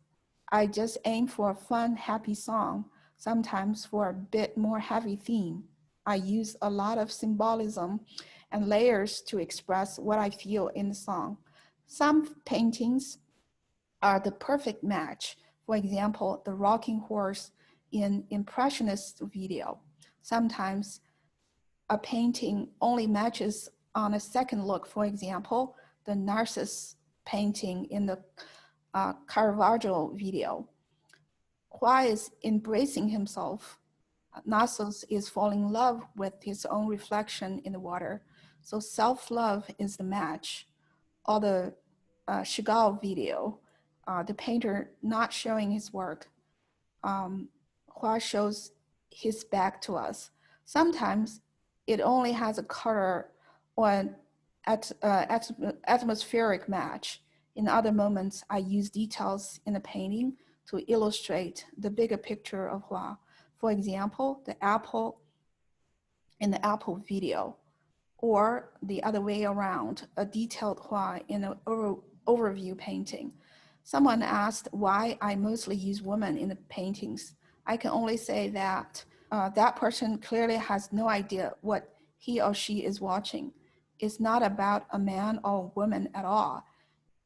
I just aim for a fun, happy song, sometimes for a bit more heavy theme. I use a lot of symbolism and layers to express what I feel in the song. Some paintings are the perfect match. For example, the rocking horse in Impressionist video. Sometimes a painting only matches on a second look. For example, the Narcissus painting in the Caravaggio video. Hua is embracing himself. Narcissus is falling in love with his own reflection in the water. So self-love is the match. Or the Chagall video, the painter not showing his work. Hua shows his back to us. Sometimes it only has a color or an atmospheric match. In other moments, I use details in the painting to illustrate the bigger picture of Hua. For example, the apple in the apple video, or the other way around, a detailed Hua in an overview painting. Someone asked why I mostly use women in the paintings. I can only say that that person clearly has no idea what he or she is watching. It's not about a man or a woman at all.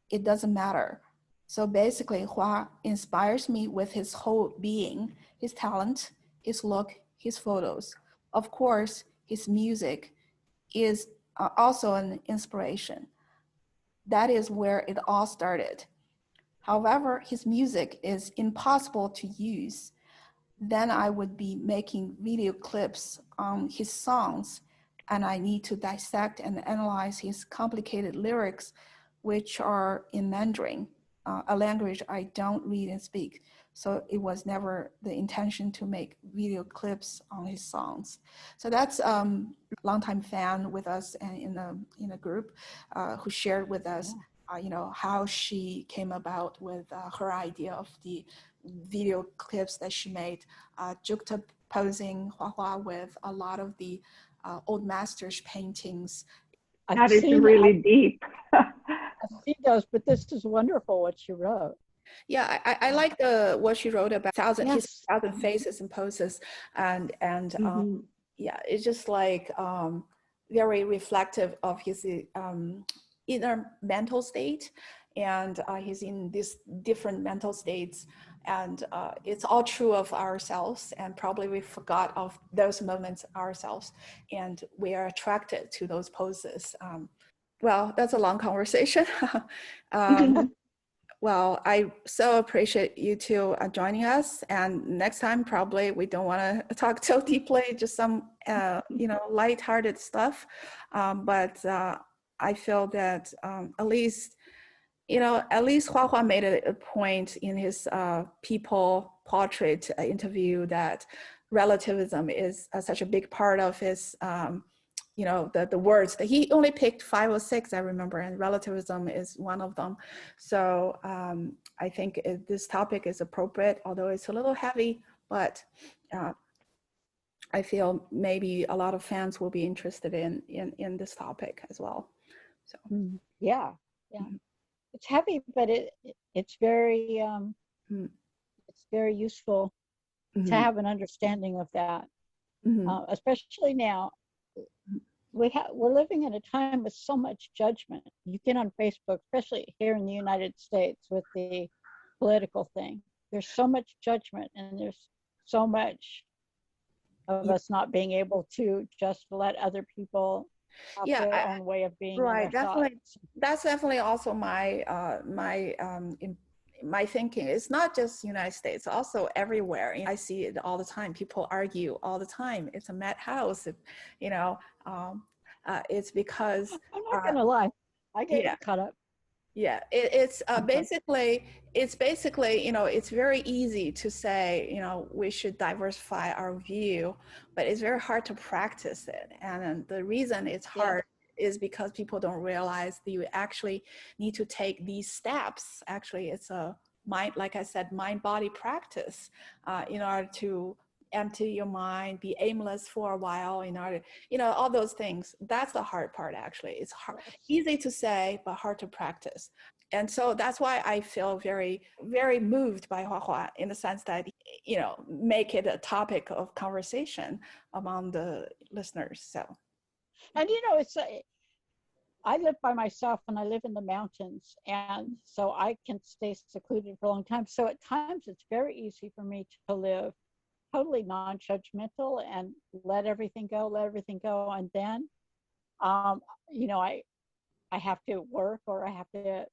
It doesn't matter. So basically, Hua inspires me with his whole being, his talent, his look, his photos. Of course, his music is also an inspiration. That is where it all started. However, his music is impossible to use. Then I would be making video clips on his songs, and I need to dissect and analyze his complicated lyrics, which are in Mandarin, a language I don't read and speak. So it was never the intention to make video clips on his songs. So that's a longtime fan with us and in a group who shared with us, you know, how she came about with her idea of the video clips that she made, juxtaposing Hua Hua with a lot of the old masters paintings. That is really deep. I've seen those, but this is wonderful what you wrote. Yeah, I like what she wrote about his 1,000 faces and poses, and yeah, it's just like very reflective of his inner mental state, and he's in these different mental states, and it's all true of ourselves, and probably we forgot of those moments ourselves, and we are attracted to those poses. Well, that's a long conversation. Well, I so appreciate you two joining us. And next time, probably we don't want to talk so deeply, just some, lighthearted stuff. But I feel that at least Hua Hua made a point in his People Portrait interview that relativism is such a big part of his the words that he only picked 5 or 6, I remember, and relativism is one of them. So I think this topic is appropriate, although it's a little heavy, but I feel maybe a lot of fans will be interested in this topic as well. So yeah. It's heavy, but it's very it's very useful to have an understanding of that, especially now. We're living in a time with so much judgment. You get on Facebook, especially here in the United States with the political thing. There's so much judgment, and there's so much of us not being able to just let other people have their own way of being. Right, definitely. That's definitely also my my thinking. It's not just United States, also everywhere. I see it all the time. People argue all the time. It's a madhouse. It's because I'm not gonna lie, I get caught up. Yeah, it's basically it's very easy to say we should diversify our view, but it's very hard to practice it. And the reason it's hard is because people don't realize that you actually need to take these steps. Actually, it's a like I said, mind-body practice in order to empty your mind, be aimless for a while, in order, all those things. That's the hard part, actually. It's hard, easy to say, but hard to practice. And so that's why I feel very, very moved by Hua Hua, in the sense that, make it a topic of conversation among the listeners. So, and it's I live by myself, and I live in the mountains, and so I can stay secluded for a long time. So at times it's very easy for me to live totally non-judgmental and let everything go. And then, I have to work, or I have to,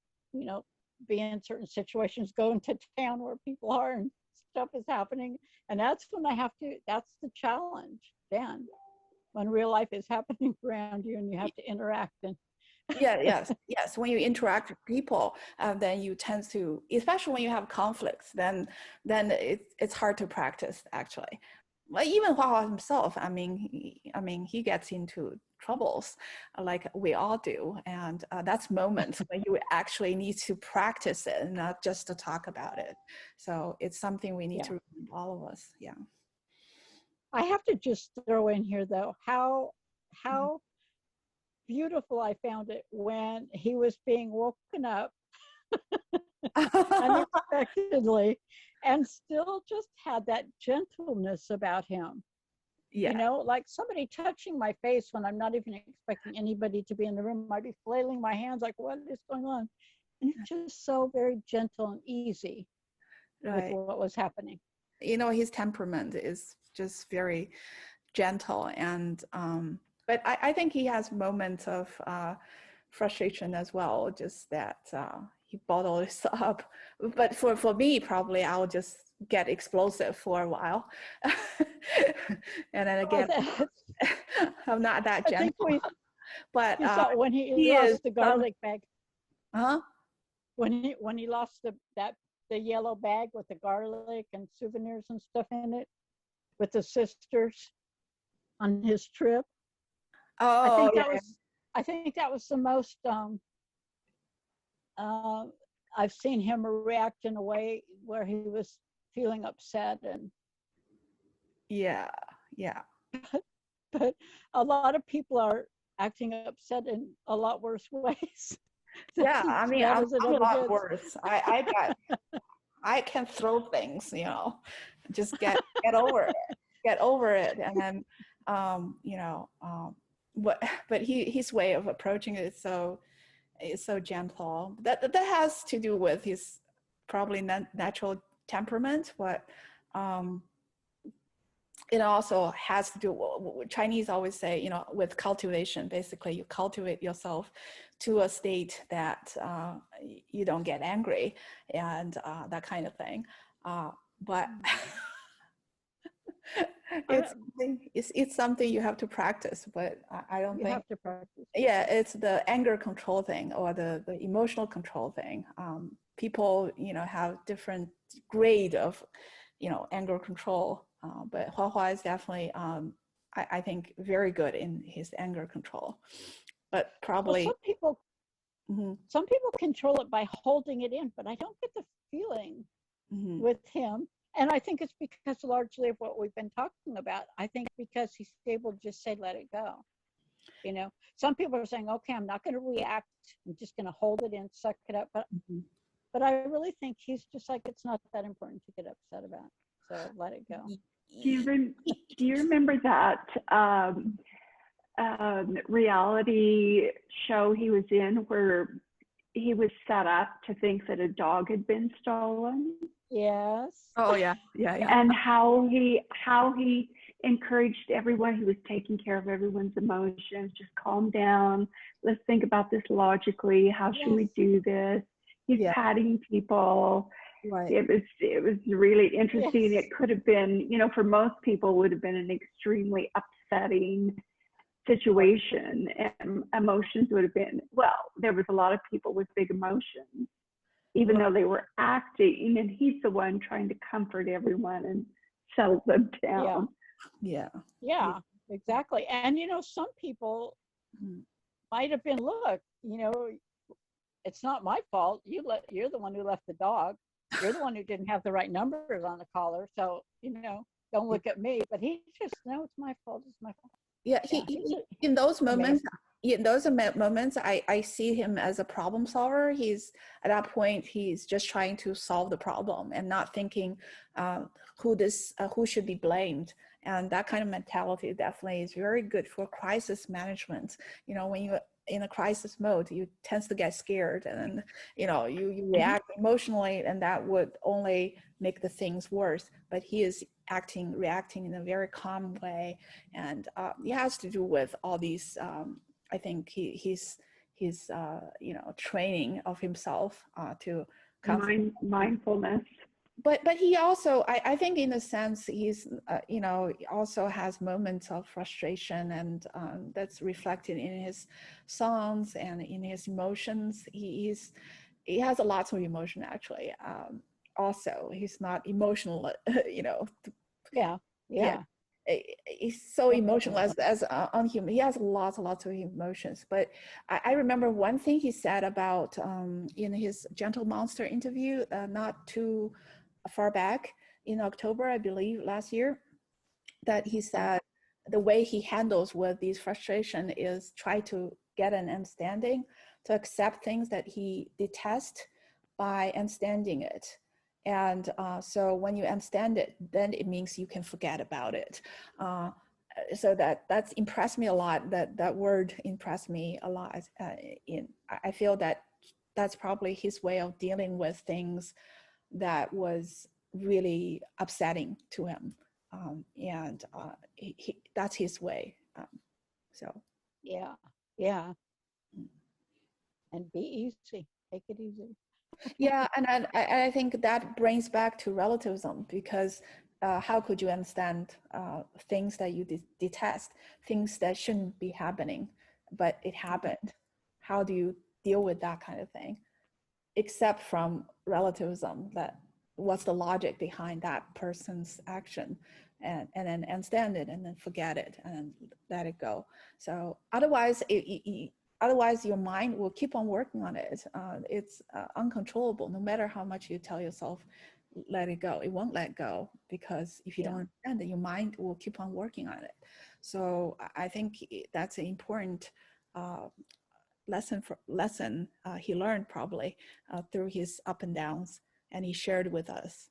be in certain situations, go into town where people are and stuff is happening. And that's when that's the challenge then, when real life is happening around you and you have to interact. And yes. When you interact with people, then you tend to, especially when you have conflicts, then it's hard to practice, actually. Well, even Hua Hua himself, he gets into troubles like we all do, and that's moments when you actually need to practice it and not just to talk about it. So it's something we need to, all of us. Yeah. I have to just throw in here, though, how beautiful I found it when he was being woken up unexpectedly and still just had that gentleness about him. Like somebody touching my face when I'm not even expecting anybody to be in the room. I'd be flailing my hands like, what is going on? And it's just so very gentle and easy with what was happening. His temperament is just very gentle, and but I think he has moments of frustration as well, just that he bottles up. But for me, probably I'll just get explosive for a while. And then again, I'm not that gentle. But when he lost the garlic bag. When he lost the yellow bag with the garlic and souvenirs and stuff in it with the sisters on his trip. I think that was the most I've seen him react in a way where he was feeling upset, and but a lot of people are acting upset in a lot worse ways. I'm a lot worse. I can throw things, just get over it, and then but his way of approaching it is so gentle. That has to do with his probably natural temperament, but it also has to do, Chinese always say, you know, with cultivation, basically you cultivate yourself to a state that you don't get angry and that kind of thing. But it's something you have to practice, but I don't think. You have to practice. Yeah, it's the anger control thing or the emotional control thing. People, you know, have different grade of, you know, anger control. But Hua Hua is definitely, I think, very good in his anger control. But probably some people control it by holding it in, but I don't get the feeling with him. And I think it's because largely of what we've been talking about. I think because he's able to just say, let it go. You know, some people are saying, okay, I'm not going to react. I'm just going to hold it in, suck it up. But I really think he's just like, it's not that important to get upset about. So let it go. Do you remember that reality show he was in where he was set up to think that a dog had been stolen? Yes. Oh yeah. And how he encouraged everyone. He was taking care of everyone's emotions. Just calm down. Let's think about this logically. How should we do this? He's patting people. Right. It was really interesting. It could have been, you know, for most people would have been an extremely upsetting situation, and emotions would have been, well, there was a lot of people with big emotions, even though they were acting, and he's the one trying to comfort everyone and settle them down. Yeah, exactly. And you know, some people might have been, look, you know, it's not my fault. You're the one who left the dog. You're the one who didn't have the right numbers on the collar. So, you know, don't look at me. But he just, no, it's my fault. It's my fault. Yeah, he in those moments, I see him as a problem solver. He's at that point, he's just trying to solve the problem and not thinking who should be blamed. And that kind of mentality definitely is very good for crisis management. You know, when you're in a crisis mode, you tend to get scared, and you know, you react emotionally, and that would only make the things worse. But he is reacting in a very calm way, and it has to do with all these. I think his you know, training of himself to mindfulness. But he also, I think in a sense, he's, you know, also has moments of frustration, and that's reflected in his songs and in his emotions. He has a lot of emotion, actually. Also, he's not emotional, you know. He's so emotional as unhuman. He has lots of emotions. But I remember one thing he said about in his Gentle Monster interview, not too far back in October, I believe, last year, that he said the way he handles with these frustration is try to get an understanding, to accept things that he detests by understanding it. And so when you understand it, then it means you can forget about it. So that's impressed me a lot. That word impressed me a lot. I feel that that's probably his way of dealing with things that was really upsetting to him, and that's his way. So and be easy, take it easy. And I think that brings back to relativism, because how could you understand things that you detest, things that shouldn't be happening, but it happened? How do you deal with that kind of thing, except from relativism? That what's the logic behind that person's action, and then understand it, and then forget it, and then let it go. So otherwise your mind will keep on working on it. It's uncontrollable. No matter how much you tell yourself let it go, it won't let go, because if you don't understand it, your mind will keep on working on it. So I think that's an important lesson he learned, probably through his up and downs, and he shared with us.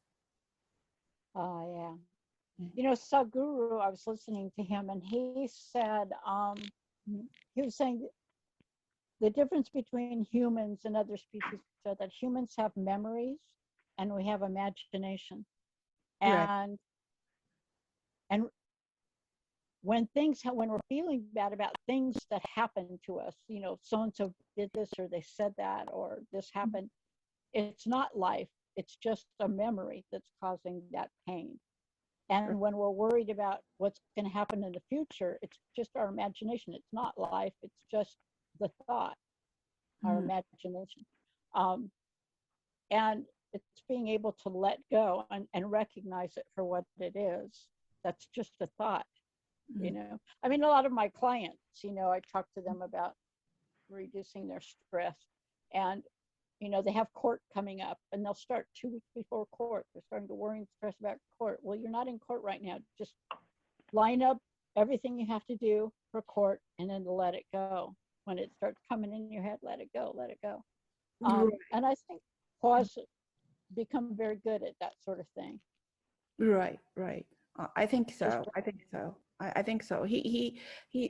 You know, Sadhguru, I was listening to him, and he said, he was saying the difference between humans and other species, so that humans have memories and we have imagination. And when we're feeling bad about things that happen to us, you know, so-and-so did this or they said that or this happened, it's not life. It's just a memory that's causing that pain. And when we're worried about what's going to happen in the future, it's just our imagination. It's not life. It's just the thought, our imagination. And it's being able to let go and recognize it for what it is. That's just a thought, you know. I mean, a lot of my clients, you know, I talk to them about reducing their stress, and you know, they have court coming up and they'll start 2 weeks before court. They're starting to worry and stress about court. Well, you're not in court right now. Just line up everything you have to do for court and then let it go. When it starts coming in your head, let it go, let it go. And I think Hua's become very good at that sort of thing. Right. I think so. I think so. He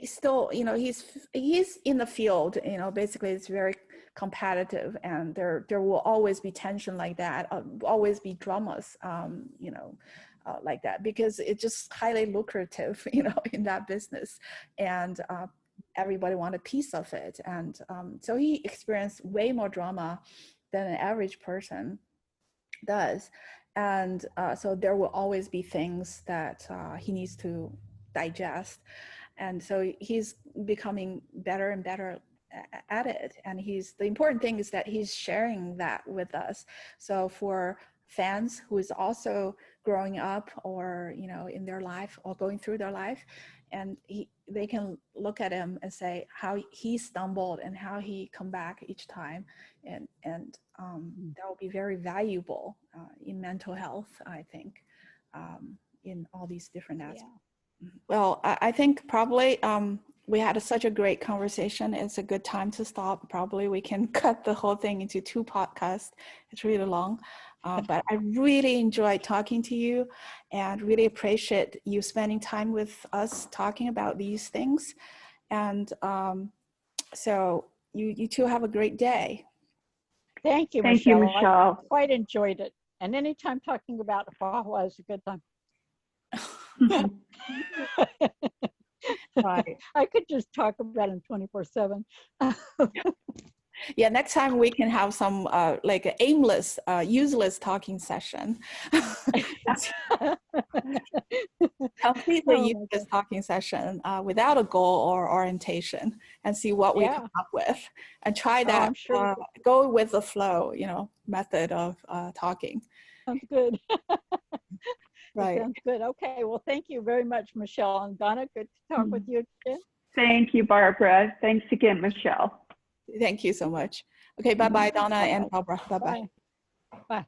still, you know, he's in the field, you know, basically it's very competitive, and there will always be tension like that, always be dramas, you know, like that, because it's just highly lucrative, you know, in that business, and everybody want a piece of it. And so he experienced way more drama than an average person does. And so there will always be things that he needs to digest. And so he's becoming better and better at it. And the important thing is that he's sharing that with us. So for fans who is also growing up, or, you know, in their life or going through their life, and they can look at him and say how he stumbled and how he come back each time. And that will be very valuable in mental health, I think, in all these different aspects. Yeah. Well, I think probably we had such a great conversation. It's a good time to stop. Probably we can cut the whole thing into 2 podcasts. It's really long. But I really enjoyed talking to you, and really appreciate you spending time with us talking about these things. And so you two have a great day. Thank you, Thank Michelle. you, Michelle. I quite enjoyed it. And anytime talking about Hua Hua is a good time. Right. I could just talk about him 24/7. Yeah, next time we can have some like an aimless, useless talking session. Completely useless talking session without a goal or orientation, and see what we come up with, and try that. Go with the flow, you know, method of talking. Sounds good. Right. Sounds good. Okay. Well, thank you very much, Michelle and Donna. Good to talk with you again. Thank you, Barbara. Thanks again, Michelle. Thank you so much. Okay. Bye-bye, Donna and Barbara. Bye-bye. Bye.